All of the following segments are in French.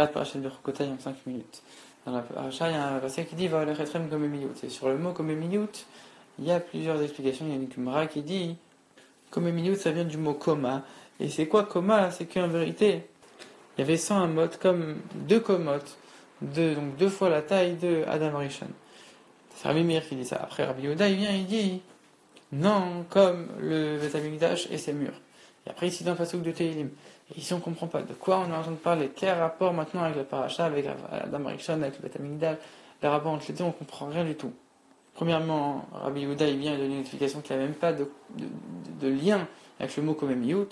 Khrat Parashat Bechokotay en 5 minutes. Dans la paracha, il y a un verset qui dit Va lechem komemiyut. Et sur le mot komemiyut, il y a plusieurs explications. Il y a une Gemara qui dit komemiyut, ça vient du mot koma. Et c'est quoi koma? C'est qu'en vérité, il y avait 100 amot comme 2 komotes, donc 2 fois la taille de Adam Rishon. C'est Rabbi Meir qui dit ça. Après Rabbi Yehuda, il vient, il dit non, comme le Beth Amikdash et ses murs. Et après, ici, dans le pasuk de Tehillim. Et ici, on ne comprend pas de quoi on est en train de parler. Quel rapport maintenant avec la paracha, avec Adam Rishon, avec le Beth Amikdash, le rapport entre les deux, on ne comprend rien du tout. Premièrement, Rabbi Yehuda, il vient et donne une explication qu'il n'y a même pas de lien avec le mot komemiyut.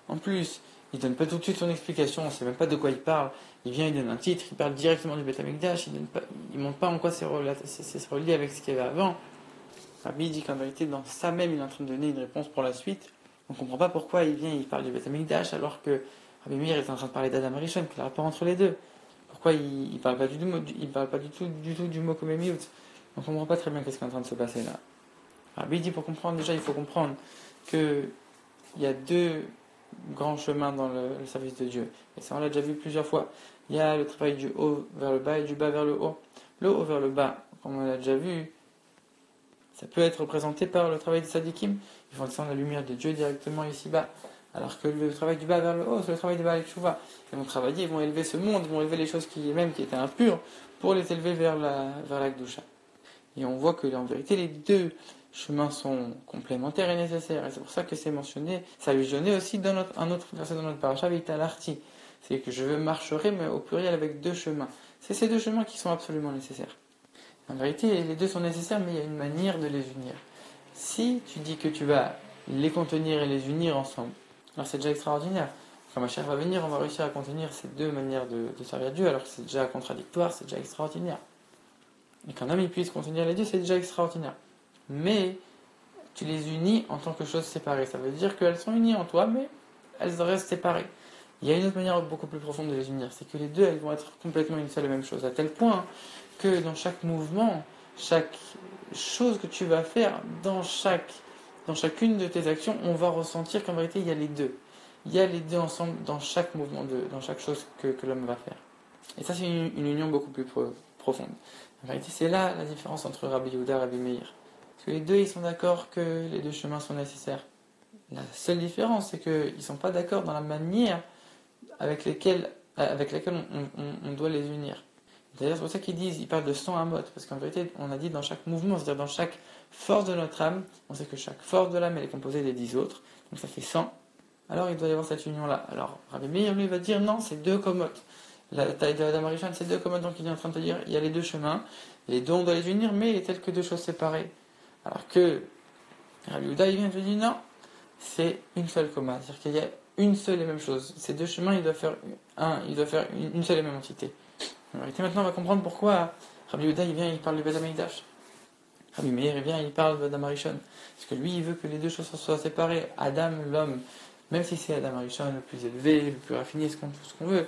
En plus, il ne donne pas tout de suite son explication, on ne sait même pas de quoi il parle. Il vient, il donne un titre, il parle directement du Beth Amikdash, il ne montre pas en quoi c'est relié avec ce qu'il y avait avant. Rabbi dit qu'en vérité, dans ça même, il est en train de donner une réponse pour la suite. On ne comprend pas pourquoi il vient et il parle du Beth Amikdash alors que Rabbi Meir est en train de parler d'Adam Rishon, qu'il y a un rapport entre les deux. Pourquoi il ne parle pas du tout du mot komemiyut? On ne comprend pas très bien ce qui est en train de se passer là. Rabbi dit pour comprendre, déjà il faut comprendre qu'il y a 2 grands chemins dans le service de Dieu. Et ça on l'a déjà vu plusieurs fois. Il y a le travail du haut vers le bas et du bas vers le haut. Le haut vers le bas, comme on l'a déjà vu, ça peut être représenté par le travail des sadikim. Ils font descendre la lumière de Dieu directement ici-bas. Alors que le travail du bas vers le haut, c'est le travail des Baal Tshuva. Ils vont travailler, ils vont élever ce monde, ils vont élever les choses qui étaient impures pour les élever vers la Kedusha. Et on voit que en vérité les 2 chemins sont complémentaires et nécessaires. Et c'est pour ça que c'est mentionné, ça a visionné aussi dans un autre verset dans notre paracha, Vitalarti. C'est que je marcherai, mais au pluriel avec 2 chemins. C'est ces 2 chemins qui sont absolument nécessaires. En vérité, les 2 sont nécessaires, mais il y a une manière de les unir. Si tu dis que tu vas les contenir et les unir ensemble, alors c'est déjà extraordinaire. Quand Mashiach va venir, on va réussir à contenir ces 2 manières de servir Dieu, alors que c'est déjà contradictoire, c'est déjà extraordinaire. Et qu'un homme il puisse contenir les 2, c'est déjà extraordinaire. Mais tu les unis en tant que choses séparées. Ça veut dire qu'elles sont unies en toi, mais elles restent séparées. Il y a une autre manière beaucoup plus profonde de les unir, c'est que les 2, elles vont être complètement une seule et même chose, à tel point que dans chaque mouvement, chaque chose que tu vas faire, dans chacune de tes actions, on va ressentir qu'en vérité, il y a les 2. Il y a les 2 ensemble dans chaque mouvement, dans chaque chose que l'homme va faire. Et ça, c'est une union beaucoup plus profonde. En vérité, c'est là la différence entre Rabbi Yehuda et Rabbi Meir. Parce que les 2, ils sont d'accord que les 2 chemins sont nécessaires. La seule différence, c'est qu'ils ne sont pas d'accord dans la manière avec laquelle on doit les unir. D'ailleurs, c'est pour ça ils parlent de 100 amot, parce qu'en vérité, on a dit dans chaque mouvement, c'est-à-dire dans chaque force de notre âme, on sait que chaque force de l'âme, elle est composée des 10 autres, donc ça fait 100. Alors il doit y avoir cette union-là. Alors Rabbi Meir, lui, va dire non, c'est 2 komotes. La taille de Adam Rishon, c'est 2 komotes, donc il est en train de te dire, il y a les 2 chemins, les 2 on doit les unir, mais telles que 2 choses séparées. Alors que Rabbi Yehuda, il vient te dire non, c'est une seule coma, c'est-à-dire qu'il y a une seule et même chose. Ces 2 chemins, ils doivent faire une seule et même entité. En réalité, maintenant, on va comprendre pourquoi Rabbi Yehuda, il vient, il parle du Beth Amikdash. Rabbi Meir, il vient, il parle d'Adam Rishon. Parce que lui, il veut que les 2 choses soient séparées. Adam, l'homme, même si c'est Adam Rishon le plus élevé, le plus raffiné, tout ce qu'on veut,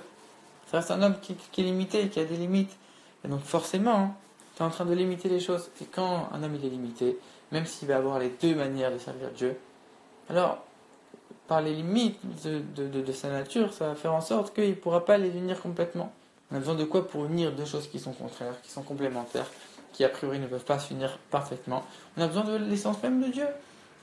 ça reste un homme qui est limité, qui a des limites. Et donc, forcément, tu es en train de limiter les choses. Et quand un homme il est limité, même s'il va avoir les 2 manières de servir Dieu, alors, par les limites de sa nature, ça va faire en sorte qu'il ne pourra pas les unir complètement. On a besoin de quoi pour unir 2 choses qui sont contraires, qui sont complémentaires, qui a priori ne peuvent pas s'unir parfaitement? On a besoin de l'essence même de Dieu.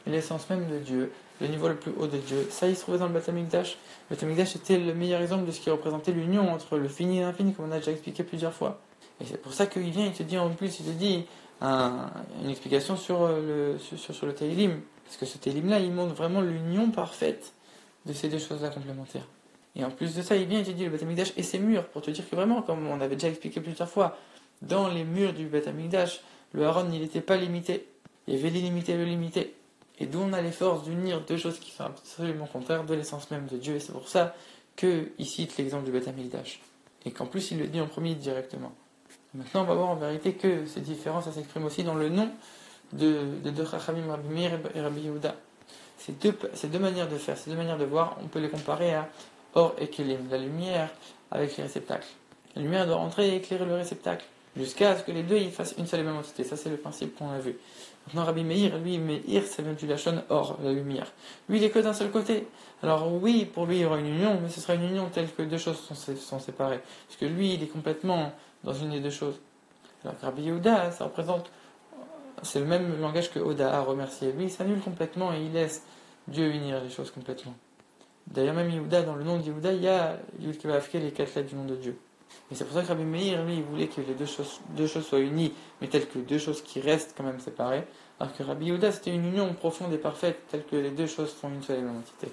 Et l'essence même de Dieu, le niveau le plus haut de Dieu, ça il se trouvait dans le Beth Amikdash. Le Beth Amikdash était le meilleur exemple de ce qui représentait l'union entre le fini et l'infini, comme on a déjà expliqué plusieurs fois. Et c'est pour ça qu'il vient, il te dit en plus, il te dit une explication sur le Tehillim. Parce que ce Tehillim-là, il montre vraiment l'union parfaite de ces 2 choses-là complémentaires. Et en plus de ça, il vient et te dit le Beth Amikdash et ses murs, pour te dire que vraiment, comme on avait déjà expliqué plusieurs fois, dans les murs du Beth Amikdash, le Aaron, il n'était pas limité. Il y avait l'illimité et le limité. Et d'où on a les forces d'unir 2 choses qui sont absolument contraires de l'essence même de Dieu. Et c'est pour ça qu'il cite l'exemple du Beth Amikdash. Et qu'en plus, il le dit en premier directement. Et maintenant, on va voir en vérité que ces différences, ça s'exprime aussi dans le nom de Chachamim, Rabbi Meir et Rabbi Yehuda. Ces deux manières de faire, ces 2 manières de voir, on peut les comparer à Or et Kelim, la lumière avec les réceptacles. La lumière doit rentrer et éclairer le réceptacle. jusqu'à ce que les deux ils fassent une seule et même entité. Ça, c'est le principe qu'on a vu. Maintenant, Rabbi Meir, lui, Meir, ça vient du Lachon or, la lumière. Lui, il est que d'un seul côté. Alors oui, pour lui, il y aura une union, mais ce sera une union telle que deux choses sont séparées. Puisque lui, il est complètement dans une des deux choses. Alors que Rabbi Yehuda, ça représente, c'est le même langage que Oda a remercié. Lui, il s'annule complètement et il laisse Dieu unir les choses complètement. D'ailleurs, même Yehuda, dans le nom de Yehuda, il y a Yud Keva Afke, les 4 lettres du nom de Dieu. Et c'est pour ça que Rabbi Meir, lui, il voulait que les deux choses soient unies, mais telles que deux choses qui restent quand même séparées. Alors que Rabbi Yehuda, c'était une union profonde et parfaite, telle que les deux choses font une seule et même entité.